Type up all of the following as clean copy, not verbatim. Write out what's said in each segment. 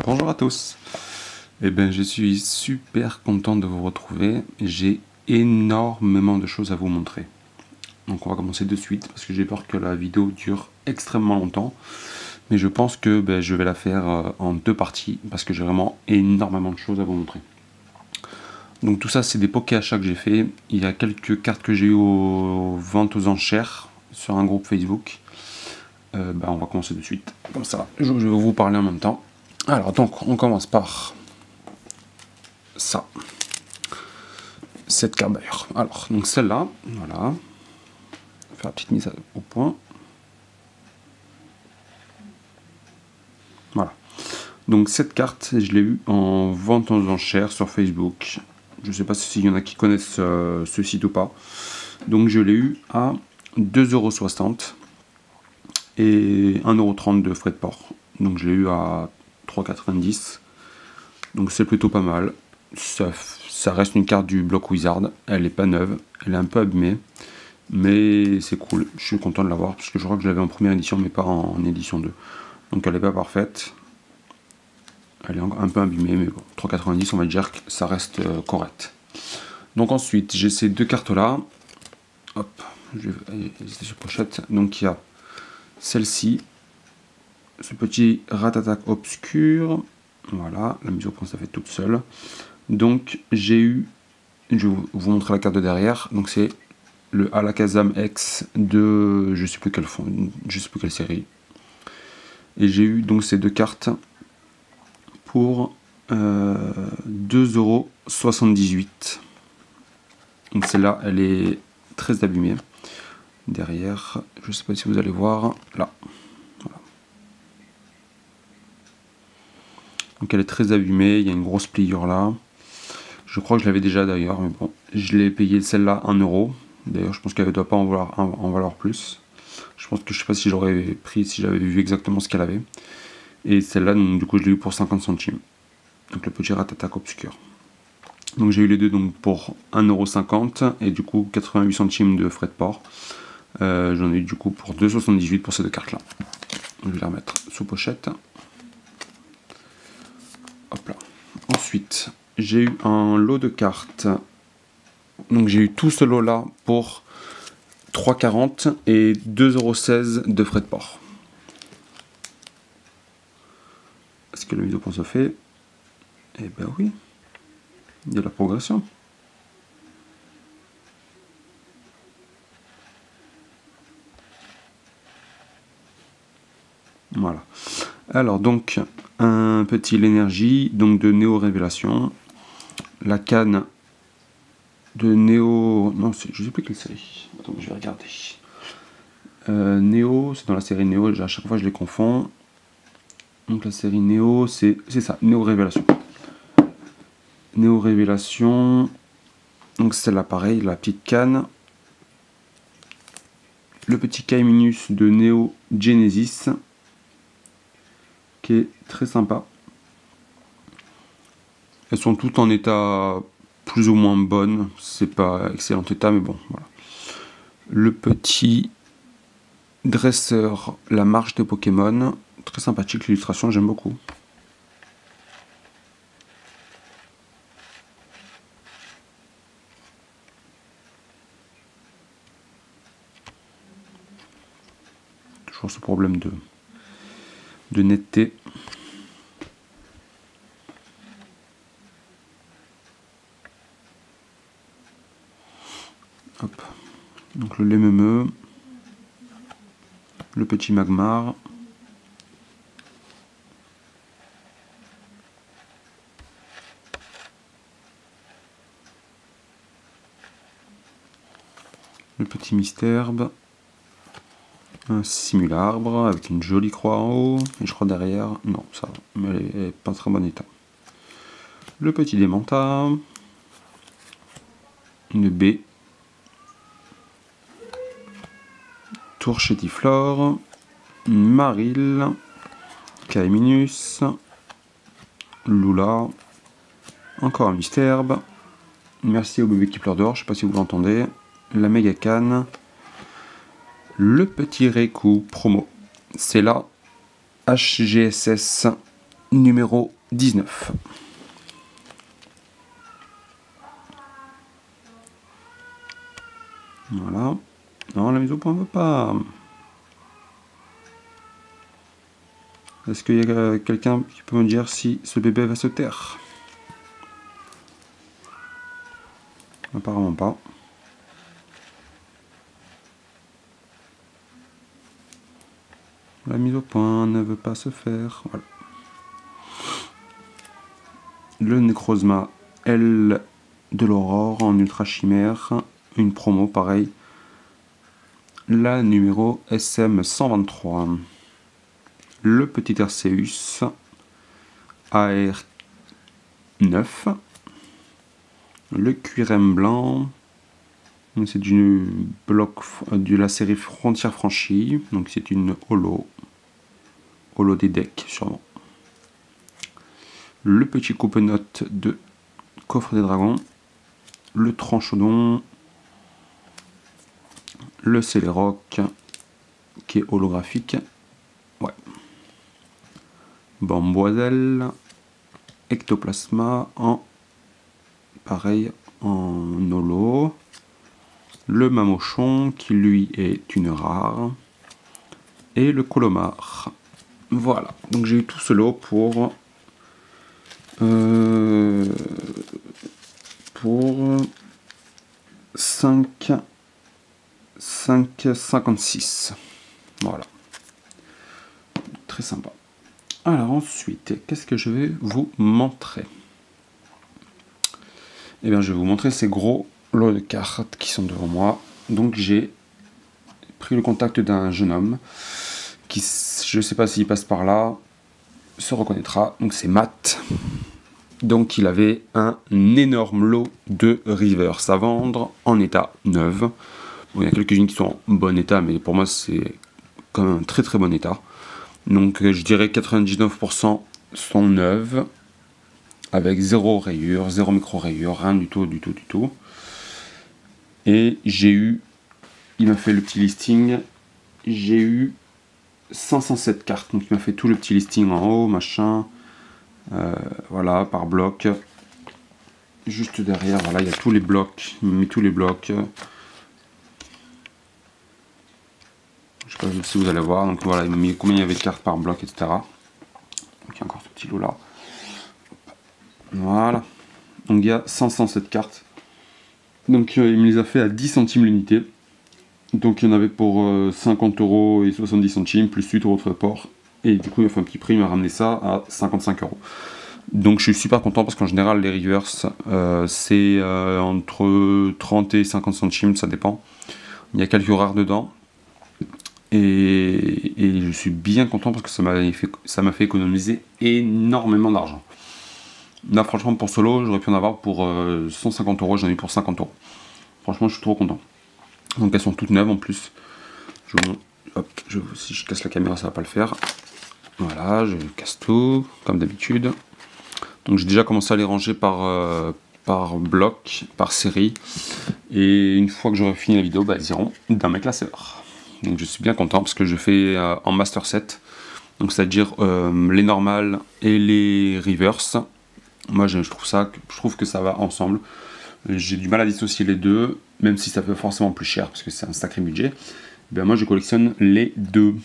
Bonjour à tous. Eh bien, je suis super content de vous retrouver. J'ai énormément de choses à vous montrer. Donc on va commencer de suite parce que j'ai peur que la vidéo dure extrêmement longtemps. Mais je pense que je vais la faire en deux parties parce que j'ai vraiment énormément de choses à vous montrer. Donc tout ça, c'est des pokés achats que j'ai fait. Il y a quelques cartes que j'ai eues aux ventes aux enchères sur un groupe Facebook. On va commencer de suite. Comme ça, je vais vous parler en même temps. Alors donc, on commence par ça. Cette carte d'ailleurs. Alors, donc celle-là, voilà. On va faire la petite mise au point. Voilà. Donc cette carte, je l'ai eue en vente aux enchères sur Facebook. Je ne sais pas s'il y en a qui connaissent ce site ou pas. Donc je l'ai eu à 2,60 € et 1,30 € de frais de port. Donc je l'ai eu à 3,90 €. Donc c'est plutôt pas mal. Ça reste une carte du bloc Wizard. Elle n'est pas neuve, elle est un peu abîmée. Mais c'est cool, je suis content de l'avoir parce que je crois que je l'avais en première édition mais pas en édition 2. Donc elle n'est pas parfaite. Elle est un peu abîmée mais bon, 3,90 € on va dire que ça reste correct. Donc ensuite j'ai ces deux cartes là. Hop, je vais sur pochette. Donc il y a celle-ci, ce petit Rat-Attack obscur. Voilà, la mise au point ça fait toute seule. Donc j'ai eu, je vais vous montrer la carte de derrière. Donc c'est le Alakazam X de je sais plus quelle série. Et j'ai eu donc ces deux cartes pour 2,78 €. Donc celle-là, elle est très abîmée. Derrière, je sais pas si vous allez voir, là. Voilà. Donc elle est très abîmée, il y a une grosse pliure là. Je crois que je l'avais déjà d'ailleurs, mais bon, je l'ai payé celle-là 1 €. D'ailleurs, je pense qu'elle ne doit pas en valoir plus. Je pense que je sais pas si j'aurais pris si j'avais vu exactement ce qu'elle avait. Et celle-là, du coup, je l'ai eu pour 50 centimes. Donc le petit Rat-Attack obscur. Donc j'ai eu les deux donc pour 1,50 € et du coup 88 centimes de frais de port. J'en ai eu du coup pour 2,78 € pour ces deux cartes-là. Je vais les remettre sous pochette. Hop là. Ensuite, j'ai eu un lot de cartes. Donc j'ai eu tout ce lot-là pour 3,40 € et 2,16 € de frais de port. Est-ce que le mise au point se fait? Eh ben oui, il y a la progression. Voilà. Alors donc un petit l'énergie donc de Néo Révélation, la canne de Néo, non je sais plus quelle série. Attends, je vais regarder. Néo, c'est dans la série Néo. À chaque fois je les confonds. Donc la série Néo, c'est ça, Néo Révélation. Néo Révélation. Donc c'est là pareil, la petite canne. Le petit Kaiminus de Néo Genesis, qui est très sympa. Elles sont toutes en état plus ou moins bonne, c'est pas excellent état, mais bon, voilà. Le petit dresseur, la marche de Pokémon, très sympathique l'illustration, j'aime beaucoup. Toujours ce problème de netteté. Hop. Donc le Lememeu, le petit Magmar, le petit Misterbe, un Simularbre avec une jolie croix en haut, et je crois derrière, non ça va, mais elle est pas très bon état. Le petit Démenta, une baie, Tourchetiflore, Maril, Kaiminus, Lula, encore un Misterbe, merci au bébé qui pleure dehors, je sais pas si vous l'entendez, la méga canne, le petit Raikou promo, c'est la HGSS numéro 19. Voilà. Non, la mise au point ne veut pas. Est-ce qu'il y a quelqu'un qui peut me dire si ce bébé va se taire? Apparemment pas. La mise au point ne veut pas se faire. Voilà. Le Necrozma L de l'Aurore en ultra chimère. Une promo pareil. La numéro SM 123. Le petit Arceus AR 9. Le Cuirem blanc. C'est du bloc de la série Frontières franchies. Donc c'est une holo. Holo des decks sûrement. Le petit coupe-note de Coffre des Dragons. Le Tranchodon. Le Céléroc qui est holographique. Ouais. Bamboiselle. Ectoplasma en pareil en holo. Le Mamochon qui lui est une rare. Et le Colomar. Voilà. Donc j'ai eu tout ce lot pour 5,56. Voilà. Très sympa. Alors ensuite, qu'est-ce que je vais vous montrer? Eh bien, je vais vous montrer ces gros lots de cartes qui sont devant moi. Donc j'ai pris le contact d'un jeune homme qui, je ne sais pas s'il passe par là, se reconnaîtra. Donc c'est Matt. Donc il avait un énorme lot de Rivers à vendre en état neuf. Bon, il y a quelques-unes qui sont en bon état, mais pour moi c'est quand même un très très bon état. Donc je dirais 99% sont neuves, avec 0 rayure, 0 micro-rayure, rien du tout, du tout, du tout. Et j'ai eu, il m'a fait le petit listing, j'ai eu 507 cartes, donc il m'a fait tout le petit listing en haut, machin, voilà, par bloc. Juste derrière, voilà, il y a tous les blocs, il met tous les blocs. Je sais pas si vous allez voir, donc voilà, il m'a mis combien il y avait de cartes par bloc, etc. Donc il y a encore ce petit lot là. Voilà. Donc il y a 507 cartes. Donc il me les a fait à 10 centimes l'unité. Donc il y en avait pour 50 € et 70 centimes, plus 8 € de port. Et du coup il a fait un petit prix, il m'a ramené ça à 55 €. Donc je suis super content parce qu'en général les Rivers c'est entre 30 et 50 centimes, ça dépend. Il y a quelques rares dedans. Et je suis bien content parce que ça m'a fait économiser énormément d'argent. Là franchement pour solo j'aurais pu en avoir pour 150 €, j'en ai eu pour 50 €. Franchement je suis trop content. Donc elles sont toutes neuves en plus. Si je casse la caméra ça va pas le faire. Voilà, je casse tout comme d'habitude. Donc j'ai déjà commencé à les ranger par bloc, par série. Et une fois que j'aurai fini la vidéo, bah, elles iront dans mes classeurs. Donc je suis bien content parce que je fais en master set. Donc c'est-à-dire les normales et les reverse. Moi je trouve que ça va ensemble. J'ai du mal à dissocier les deux, même si ça fait forcément plus cher parce que c'est un sacré budget. Ben moi je collectionne les deux,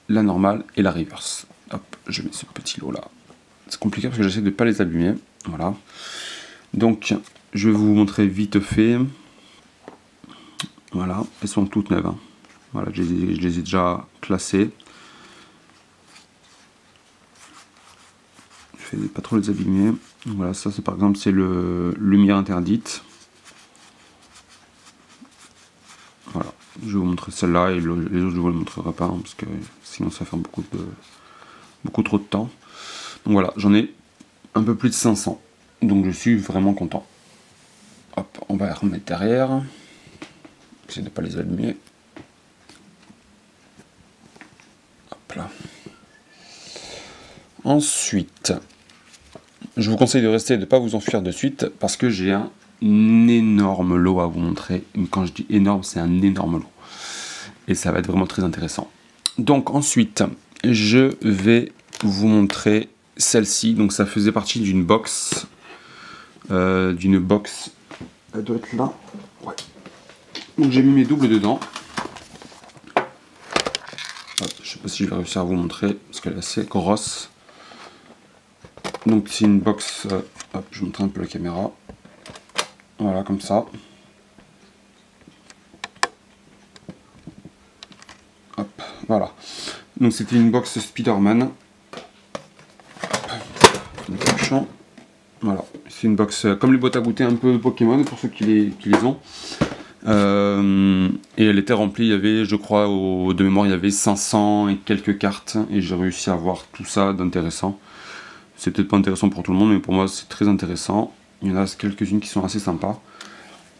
la normale et la reverse. Hop, je mets ce petit lot là. C'est compliqué parce que j'essaie de ne pas les abîmer. Voilà. Donc je vais vous montrer vite fait. Voilà, elles sont toutes neuves. Hein. Voilà, je les ai déjà classées. Je vais pas trop les abîmer. Voilà, ça c'est par exemple c'est le Lumière Interdite. Voilà, je vais vous montrer celle-là et les autres je vous les montrerai pas hein, parce que sinon ça fait beaucoup trop de temps. Donc voilà, j'en ai un peu plus de 500. Donc je suis vraiment content. Hop, on va les remettre derrière. J'essaie de ne pas les abîmer. Hop là. Ensuite, je vous conseille de rester et de ne pas vous enfuir de suite parce que j'ai un énorme lot à vous montrer. Quand je dis énorme, c'est un énorme lot. Et ça va être vraiment très intéressant. Donc ensuite, je vais vous montrer celle-ci. Donc ça faisait partie d'une box. Elle doit être là. Ouais. Donc j'ai mis mes doubles dedans. Hop, je sais pas si je vais réussir à vous montrer parce qu'elle est assez grosse. Donc c'est une box. Hop, je montre un peu la caméra. Voilà, comme ça. Hop, voilà. Donc c'était une box Spider-Man. Voilà, c'est une box comme les boîtes à goûter un peu Pokémon pour ceux qui les ont. Et elle était remplie, il y avait, je crois, de mémoire, il y avait 500 et quelques cartes. Et j'ai réussi à avoir tout ça d'intéressant. C'est peut-être pas intéressant pour tout le monde, mais pour moi c'est très intéressant. Il y en a quelques-unes qui sont assez sympas.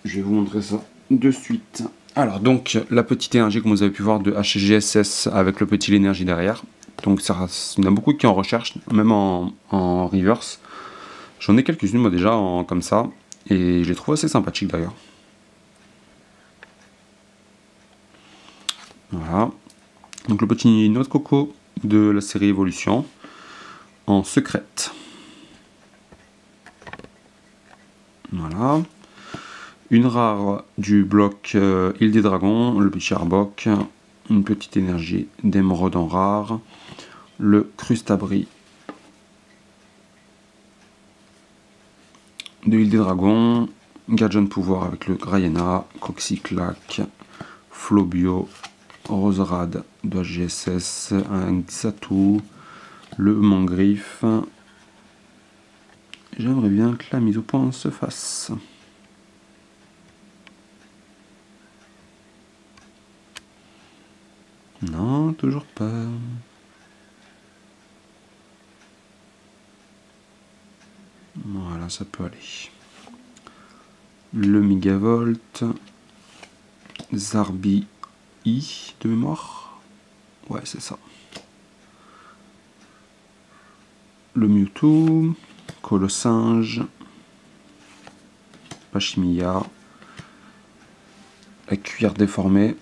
Je vais vous montrer ça de suite. Alors donc, la petite énergie comme vous avez pu voir de HGSS avec le petit l'énergie derrière. Donc ça, il y en a beaucoup qui en recherchent, même en reverse. J'en ai quelques-unes moi déjà comme ça, et je les trouve assez sympathiques d'ailleurs. Voilà. Donc le petit noix de coco de la série Evolution en secrète. Voilà. Une rare du bloc Île des Dragons, le petit Arbok. Une petite énergie d'émeraude en rare. Le Crustabri de Île des Dragons. Gadgeon Pouvoir avec le Grayena. Coxyclac. Flobio. Roserad de HGSS. Un Xatu. Le Mangriffe. J'aimerais bien que la mise au point se fasse. Non, toujours pas. Voilà, ça peut aller. Le Megavolt. Zarbi I de mémoire. Ouais, c'est ça. Le Mewtwo. Colossinge. Pachimia. La cuillère déformée.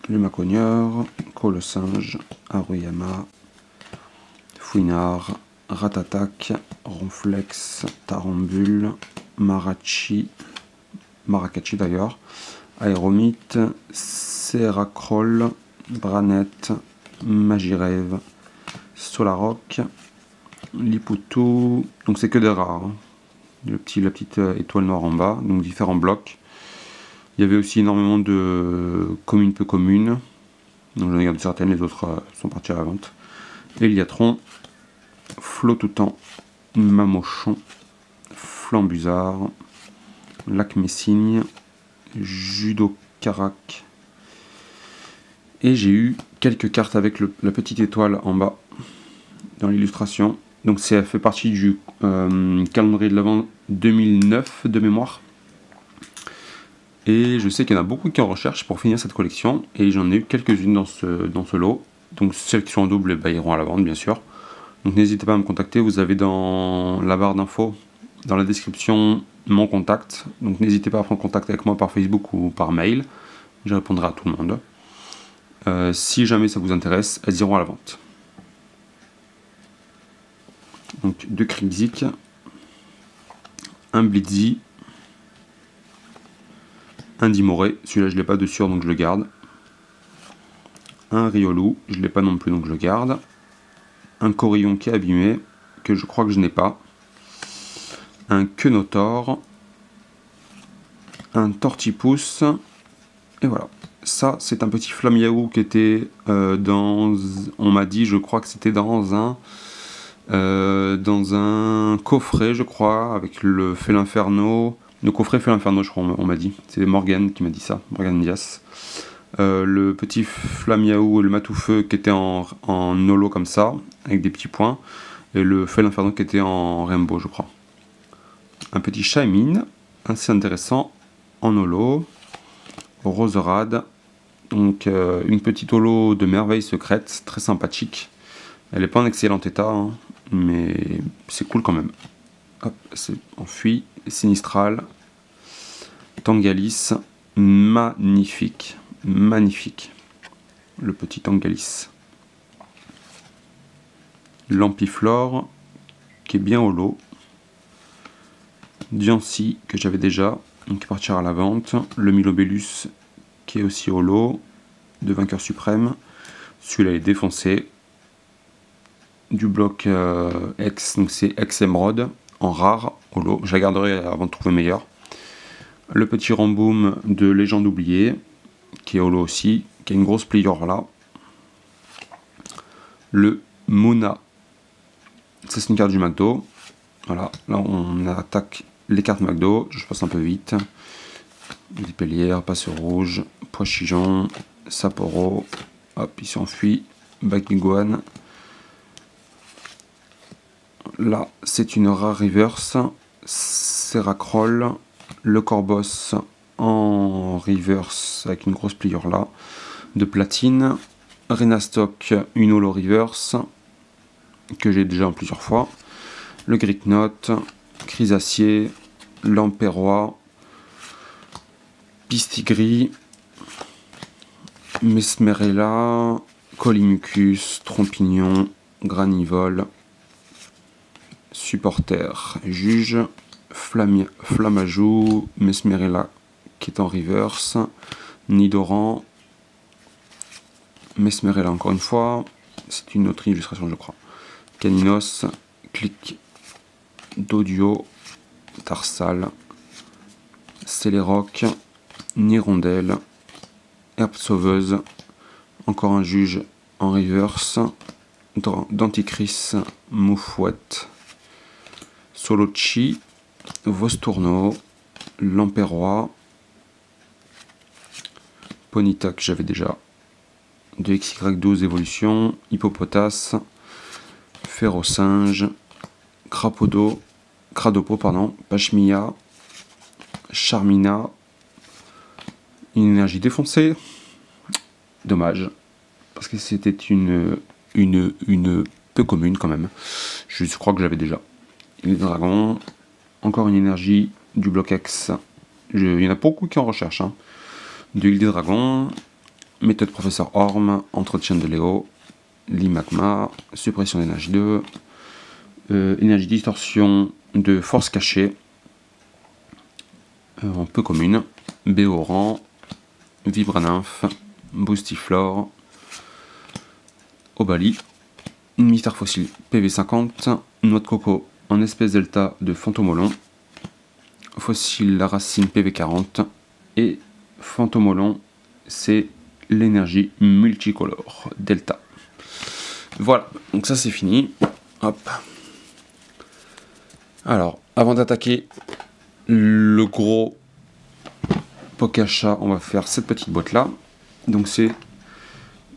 Le Macogneur. Colossinge. Aruyama. Fouinard. Ratatak. Ronflex. Tarambule. Marakachi d'ailleurs. Aéromite. Seracroll. Branette. Magirève. Solaroc. Liputu. Donc c'est que des rares. Hein. La petite étoile noire en bas. Donc différents blocs. Il y avait aussi énormément de communes peu communes. Donc j'en ai gardé certaines, les autres sont partis à la vente. Eliatron. Flotoutan. Mamochon. Flambuzard. Lac Messigne. Judokarak. Et j'ai eu quelques cartes avec la petite étoile en bas dans l'illustration. Donc ça fait partie du calendrier de l'Avent 2009 de mémoire. Et je sais qu'il y en a beaucoup qui en recherchent pour finir cette collection. Et j'en ai eu quelques-unes dans ce lot. Donc celles qui sont en double iront à la vente bien sûr. Donc n'hésitez pas à me contacter. Vous avez dans la barre d'infos, dans la description, mon contact. Donc n'hésitez pas à prendre contact avec moi par Facebook ou par mail. Je répondrai à tout le monde. Si jamais ça vous intéresse, elles iront à la vente. Donc 2 Krixik, un Blitzy, un Dimoré, celui-là je l'ai pas dessus donc je le garde. Un Riolu, je l'ai pas non plus donc je le garde. Un Corillon qui est abîmé, que je crois que je n'ai pas. Un Quenotor, un Tortipousse, et voilà. Ça c'est un petit Flamiaou qui était on m'a dit, je crois que c'était dans un coffret je crois, avec le Fél'Inferno, le coffret Fél'Inferno je crois on m'a dit, c'est Morgan qui m'a dit ça, Morgan Dias. Le petit Flamiaou et le Matoufeu qui était en holo comme ça, avec des petits points, et le Fél'Inferno qui était en rainbow je crois. Un petit Shaymin, assez intéressant, en holo. Roserad, donc une petite holo de merveille secrète, très sympathique. Elle n'est pas en excellent état, hein, mais c'est cool quand même. Hop, c'est enfui. Sinistral. Tangalis. Magnifique. Magnifique. Le petit Tangalis. Lampiflore, qui est bien holo. Diancie, que j'avais déjà, donc qui partira à la vente. Le Milobellus, qui est aussi holo, de Vainqueur Suprême. Celui-là est défoncé. Du bloc X, donc c'est X-Emerald, en rare, holo. Je la garderai avant de trouver meilleur. Le petit Ramboom de Légende oubliée, qui est holo aussi, qui a une grosse pliure là. Le Mona, ça c'est une carte du McDo. Voilà, là on attaque les cartes McDo, je passe un peu vite. Dépélière, Passe Rouge, Pois-Chigeon, Sapporo, hop, il s'enfuit, Bakiguan. Là, c'est une rare reverse, Seracroll, le Corboss en reverse avec une grosse pliure là, de platine, Renastock, une holo reverse, que j'ai déjà en plusieurs fois, le Gricknote, Chrysacier, Lamperrois, Pistigris, Mesmerella, Collimucus, Trompignon, Granivole, Supporter, Juge, Flamajou, Mesmerella qui est en reverse, Nidoran, Mesmerella encore une fois, c'est une autre illustration je crois, Caninos, Clic, Doduo, Tarsal, Céléroc, Nirondelle, Herbe Sauveuse, encore un Juge en reverse, Denticris, Moufouette, Solochi, Vostourneau, Lamperrois, Ponyta que j'avais déjà, de XY12 évolution, Hippopotas, Ferrosinge, Cradopo, pardon, Pachmia, Charmina, une énergie défoncée, dommage, parce que c'était une peu commune quand même, je crois que j'avais déjà. Les dragons, encore une énergie du bloc X, il y en a beaucoup qui en recherchent, hein. De l'île des dragons, méthode professeur Orme, entretien de Léo, Limagma, suppression d'énergie 2, énergie distorsion de force cachée, en peu commune, Béoran, Vibranymph, Boostiflore, Obali, Mystère fossile PV50, Noix de coco en espèce delta de Fantomolon, Fossile la racine PV40 et Fantomolon c'est l'énergie multicolore delta. Voilà, donc ça c'est fini. Hop. Alors, avant d'attaquer le gros Pokacha, on va faire cette petite boîte là. Donc c'est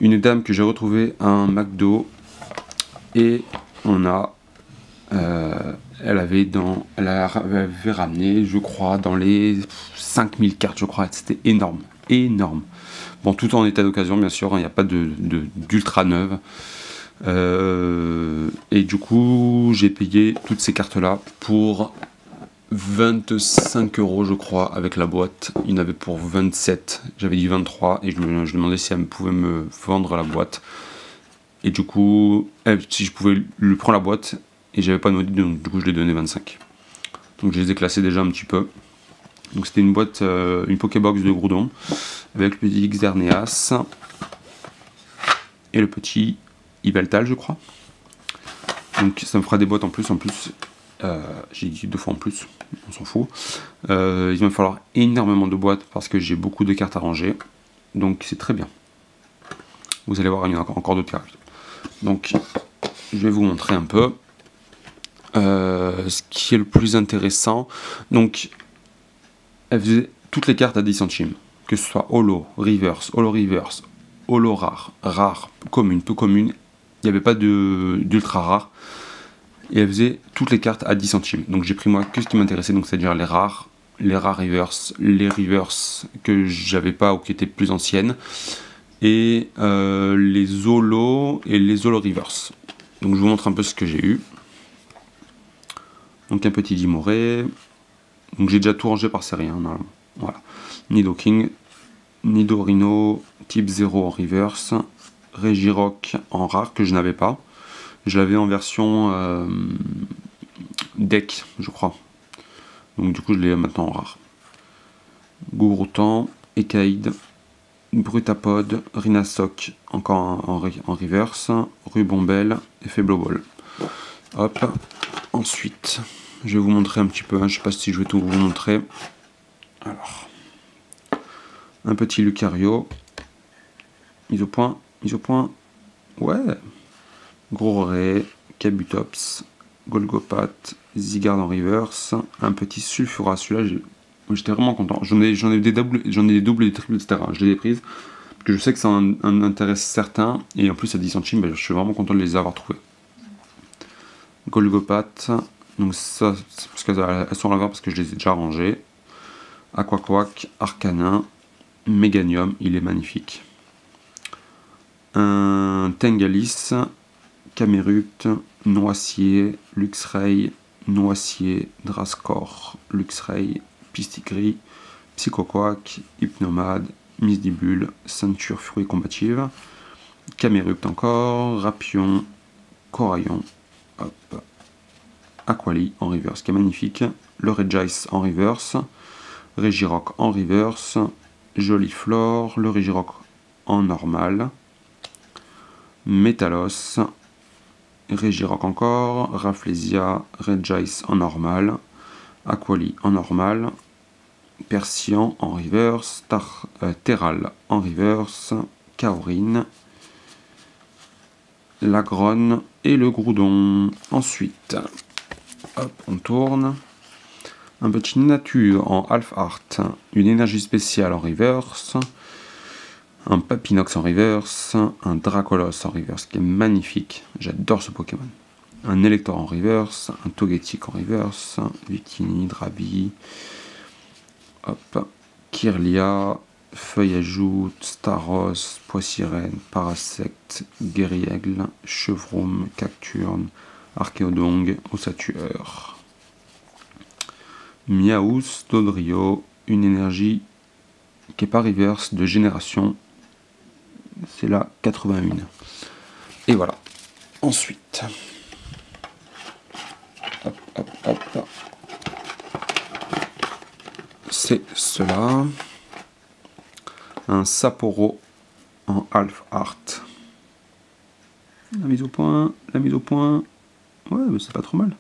une dame que j'ai retrouvée à un McDo et on a elle avait ramené, je crois, dans les 5000 cartes, je crois. C'était énorme, énorme. Bon, tout en état d'occasion, bien sûr, il n'y a pas d'ultra neuve. Et du coup, j'ai payé toutes ces cartes-là pour 25 €, je crois, avec la boîte. Il y en avait pour 27, j'avais dit 23, et je demandais si elle pouvait me vendre la boîte. Et du coup, si je pouvais lui prendre la boîte, et j'avais pas de module, donc du coup je l'ai donné 25. Donc je les ai classés déjà un petit peu. Donc c'était une boîte, une Pokébox de Groudon, avec le petit Xerneas, et le petit Yveltal, je crois. Donc ça me fera des boîtes en plus, j'ai dit 2 fois en plus, on s'en fout. Il va me falloir énormément de boîtes, parce que j'ai beaucoup de cartes à ranger, donc c'est très bien. Vous allez voir, il y en a encore d'autres cartes. Donc je vais vous montrer un peu. Ce qui est le plus intéressant, donc elle faisait toutes les cartes à 10 centimes, que ce soit holo, reverse, holo rare, rare, commune, peu commune, il n'y avait pas d'ultra rare, et elle faisait toutes les cartes à 10 centimes. Donc j'ai pris moi que ce qui m'intéressait, donc c'est-à-dire les rares reverse, les reverse que j'avais pas ou qui étaient plus anciennes, et les holo et les holo reverse. Donc je vous montre un peu ce que j'ai eu. Donc un petit Dimoré, donc j'ai déjà tout rangé par série, hein, normalement. Voilà. Nidoking, Nidorino, type 0 en reverse, Regirock en rare que je n'avais pas. Je l'avais en version deck, je crois. Donc du coup, je l'ai maintenant en rare. Gouroutan, Ekaïd, Brutapod, Rhinastock, encore en reverse, Rubombelle et Faibloball. Hop. Ensuite, je vais vous montrer un petit peu, hein, je sais pas si je vais tout vous montrer. Alors, un petit Lucario, mise au point, ouais, Gros Ré, Kabutops, Golgopat, Zygarde en reverse, un petit Sulfura, celui-là j'étais vraiment content, j'en ai des doubles, des triples, etc. Je les ai prises, parce que je sais que ça a un intérêt certain, et en plus à 10 centimes, bah, je suis vraiment content de les avoir trouvés. Golgopat, donc ça, c'est parce qu'elles sont là-bas parce que je les ai déjà rangées. Aquaquack, Arcanin, Méganium, il est magnifique. Un Tengalis, Camerupt, Noisier, Luxray, Noisier, Drascor, Luxray, Pistigris, Psychoquack, Hypnomade, Misdibule, Ceinture Furie Combative, Camerupt encore, Rapion, Coraillon, hop, Aquali en reverse qui est magnifique, le Regice en reverse, Regirock en reverse, Joliflore, le Regirock en normal, Metalos, Regirock encore, Rafflesia, Regice en normal, Aquali en normal, Persian en reverse, Terral en reverse, Kaorin, Lagron et le Groudon. Ensuite, hop, on tourne. Un petit Nature en Half Art, une énergie spéciale en reverse, un Papinox en reverse, un Dracolos en reverse qui est magnifique, j'adore ce Pokémon. Un Elector en reverse, un Togetic en reverse, Victini, Drabi, hop, Kirlia, Feuille à Joute, Staros, Poissirène, Parasect, Guerriègle, Chevroum, Cacturne, Archéodong, Ossatueur. Miaous, Dodrio, une énergie qui n'est pas reverse de génération. C'est la 81. Et voilà. Ensuite. Hop, hop, hop. C'est cela. Un Sapporo en Half Art. La mise au point. Ouais, mais c'est pas trop mal.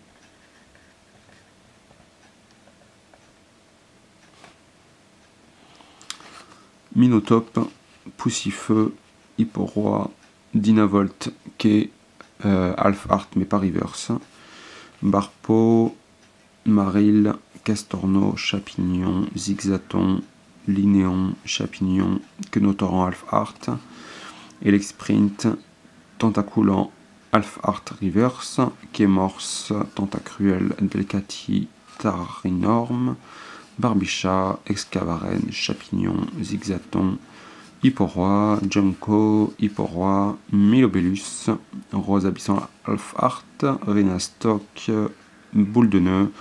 Minotop, Poussifeu, Hipporoi, Dynavolt, qui est Half Art mais pas reverse, Barpo, Maril, Castorno, Chapignon, Zigzaton, Linéon, Chapignon, Quenotor en Half Art, Elexprint, Tentacoulant, Half Art reverse, Kémorse, Tentacruel, Delcati, Tarinorme, Barbichat, Excavaren, Chapignon, Zigzaton, Hipporoi, Junko, Hipporoi, Milobellus, Rose Abyssal Half Art, Rhinastock, Boule de Nœud,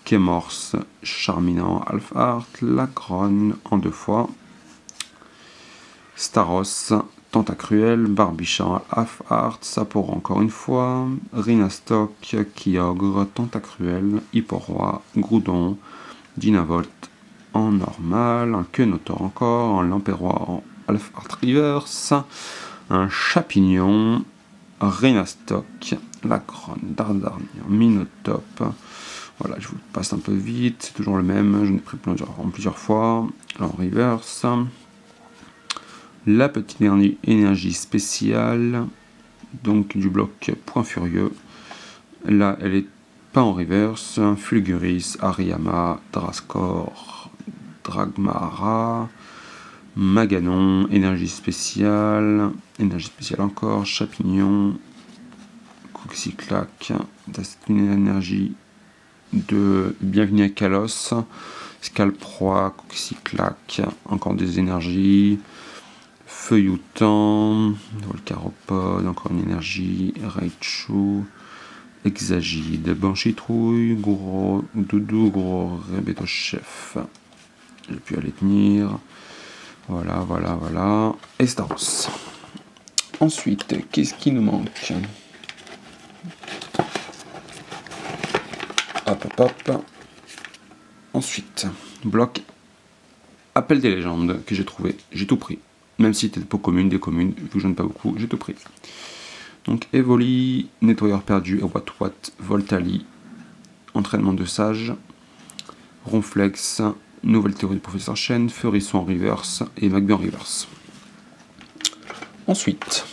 Kémorse, Charminant Half Art, Lagron en 2 fois, Staros, Tentacruel, Barbichat Half Art, Sapporo encore une fois, Rhinastock, Kyogre, Tentacruel, Hipporoi, Groudon, Dynavolt en normal, un Quenotor encore, un Lamperrois en Half Art reverse, un Chapignon, Rhinastock, Lagron, Dardarnier, Minotop. Voilà, je vous passe un peu vite, c'est toujours le même, j'en ai pris plusieurs fois, en reverse. La petite énergie spéciale, donc du bloc Point Furieux. Là, elle est pas en reverse, Fulguris, Ariyama, Drascor, Dragmara, Maganon, énergie spéciale encore, Chapignon, Coxyclac, c'est une énergie de Bienvenue à Kalos, Scalproie, Coxyclac, encore des énergies, Feuilloutant, Volcaropode, encore une énergie, Raichu, Exagide, Banchitrouille, Gros Doudou, Gros Rébéto Chef. J'ai pu aller tenir. Voilà. Et Staros. Ensuite, qu'est-ce qui nous manque? top. Ensuite, bloc Appel des légendes que j'ai trouvé. J'ai tout pris. Même si c'était des communes, vu que j'en ai pas beaucoup, j'ai tout pris. Donc Evoli, Nettoyeur perdu, Wat, Voltali, Entraînement de sage, Ronflex, Nouvelle théorie du professeur Chen, Feurisson en reverse et Magby en reverse. Ensuite,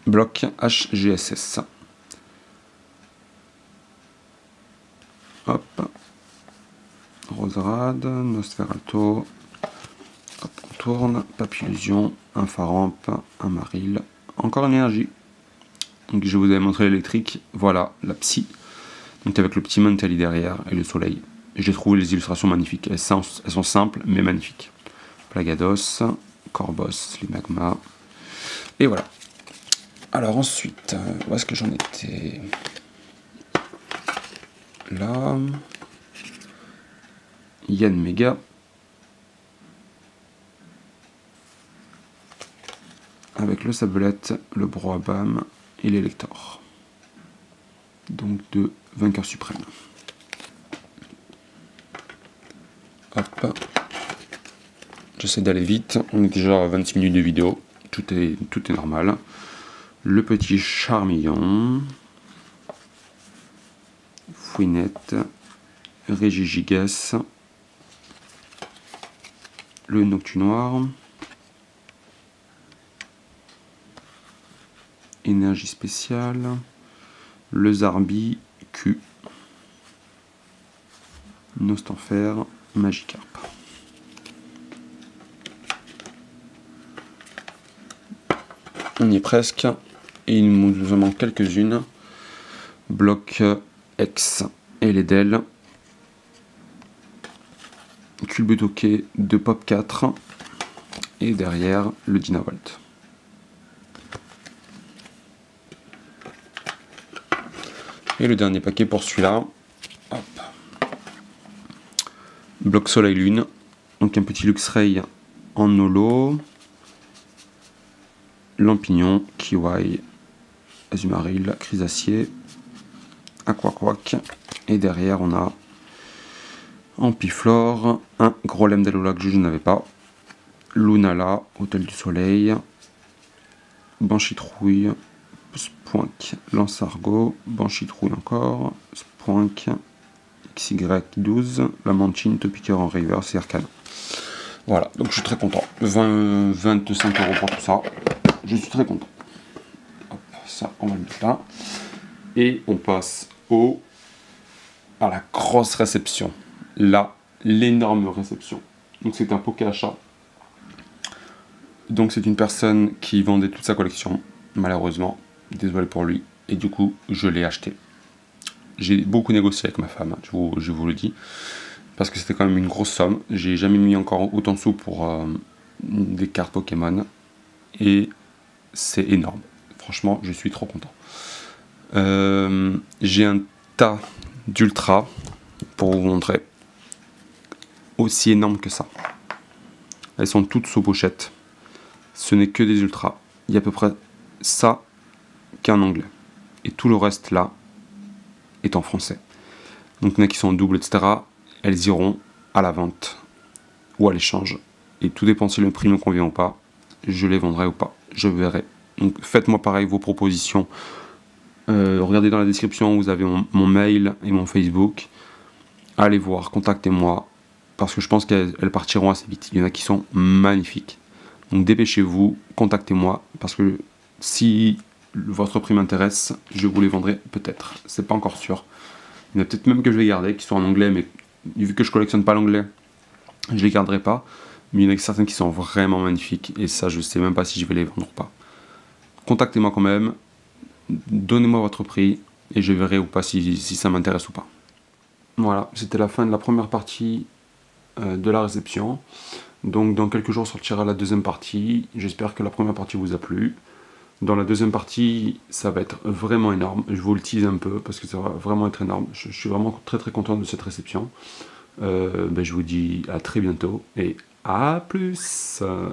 bloc HGSS. Hop. Roserad, Nosferatu. Hop, on tourne. Papillusion, un Faramp, un Maril. Encore une énergie. Donc je vous avais montré l'électrique. Voilà, la psy. Donc avec le petit Montali derrière et le soleil. J'ai trouvé les illustrations magnifiques. Elles sont simples mais magnifiques. Plagados, Corbos, les magmas. Et voilà. Alors ensuite, où est-ce que j'en étais? Là, Yann Mega, avec le Sablette, le Broabam et l'Elector. Donc deux vainqueurs suprêmes. Hop. J'essaie d'aller vite, on est déjà à 26 minutes de vidéo, tout est normal. Le petit Charmillon, Fouinette, Régigigas, le Noctunoir, Énergie spéciale, le Zarbi, Q, Nostanfer, Magikarp. On y est presque, et il nous en manque quelques-unes. Bloc X et les Del, Culbutoke de Pop 4 et derrière le Dynavolt. Et le dernier paquet pour celui-là, bloc Soleil Lune, donc un petit Luxray en holo, Lampignon, Kiwai, Azumaril, Chrysacier, Aquaquac, et derrière on a Ampiflore, un Grolem d'Alola que je n'avais pas, Lunala, Hôtel du Soleil, Banchitrouille, Spoink, Lance-Argot, Banchitrouille encore, Spoink, XY12, la Manchine, Topiqueur en reverse et Arcana. Voilà, donc je suis très content. 25 € pour tout ça. Je suis très content. Hop, ça, on va le mettre là. Et on passe à la grosse réception. Là, l'énorme réception. Donc c'est un poké achat. Donc c'est une personne qui vendait toute sa collection, malheureusement. Désolé pour lui. Et du coup, je l'ai acheté. J'ai beaucoup négocié avec ma femme, je vous le dis. Parce que c'était quand même une grosse somme. J'ai jamais mis encore autant de sous pour des cartes Pokémon. Et c'est énorme. Franchement, je suis trop content. J'ai un tas d'ultra pour vous montrer. Aussi énorme que ça. Elles sont toutes sous pochette. Ce n'est que des ultras. Il y a à peu près ça qu'en anglais. Et tout le reste là est en français. Donc il y en a qui sont en double, etc. Elles iront à la vente ou à l'échange. Et tout dépend si le prix me convient ou pas. Je les vendrai ou pas. Je verrai. Donc faites-moi pareil vos propositions. Regardez dans la description, vous avez mon mail et mon Facebook. Allez voir, contactez-moi. Parce que je pense qu'elles partiront assez vite. Il y en a qui sont magnifiques. Donc dépêchez-vous, contactez-moi. Parce que si votre prix m'intéresse, je vous les vendrai peut-être. C'est pas encore sûr. Il y en a peut-être même que je vais garder, qui sont en anglais, mais vu que je collectionne pas l'anglais, je les garderai pas. Mais il y en a certaines qui sont vraiment magnifiques. Et ça, je sais même pas si je vais les vendre ou pas. Contactez-moi quand même. Donnez-moi votre prix. Et je verrai ou pas si ça m'intéresse ou pas. Voilà, c'était la fin de la première partie de la réception. Donc dans quelques jours sortira la deuxième partie. J'espère que la première partie vous a plu. Dans la deuxième partie, ça va être vraiment énorme. Je vous le tease un peu parce que ça va vraiment être énorme. Je suis vraiment très très content de cette réception. Je vous dis à très bientôt et à plus.